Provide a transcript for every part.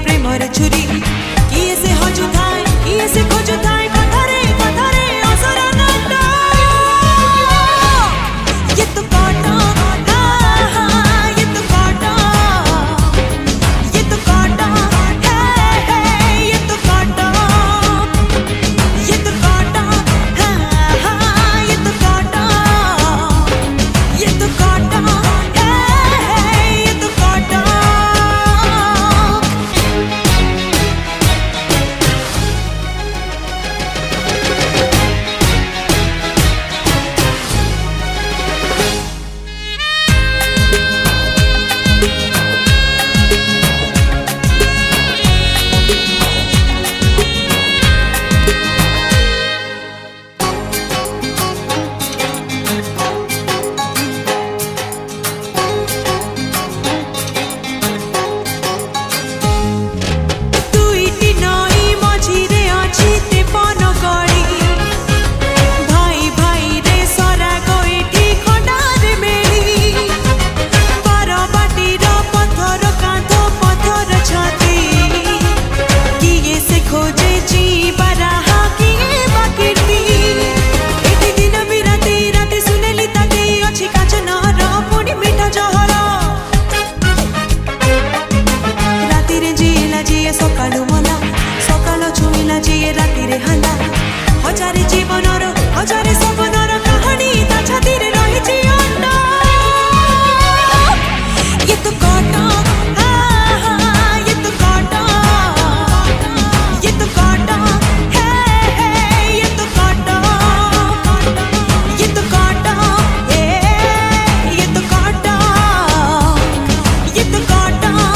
Premiere छुरी किए से हजु थाए किए से खोजु थाए कथारे कथारे असरा नाटा ये तो काटा ये तो काटा ये तो काटा ये तो काटा ये तो काटा ये तो काटा ये तो काटा ये तो काटा सकालु मला सकाल छुईला जिए राति रे हला हजारे जीवनर हजारे सपनर कहानी ता छाती रे रहिछि अंडा ये तो काटा ये तो काटा ये तो काटा ये तो काटा ये तो काटा ये तो काटा ये तो काटा ये तो काटा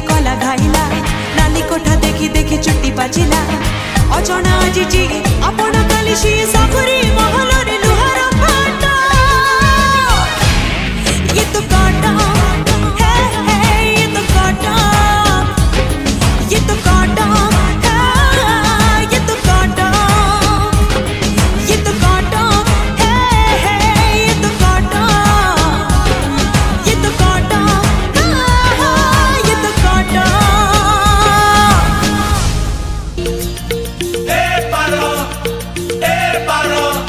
कला घाइला नाली कोठा देखी देखी चुट्टी बाजिला अजଣା आजिजी आपण काली सी साफरी महल रे लुहार फाटा ये तो काटा ये तो काटा ये तो काटा ये तो काटा ये तो काटा ये तो काटा ये तो काटा ये तो काटा paro,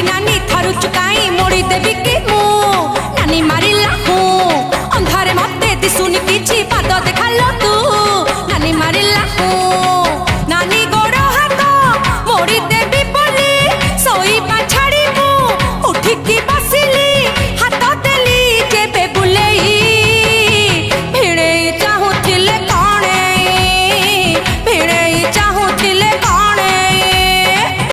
नानी थरुचु काई मोड़ी देवी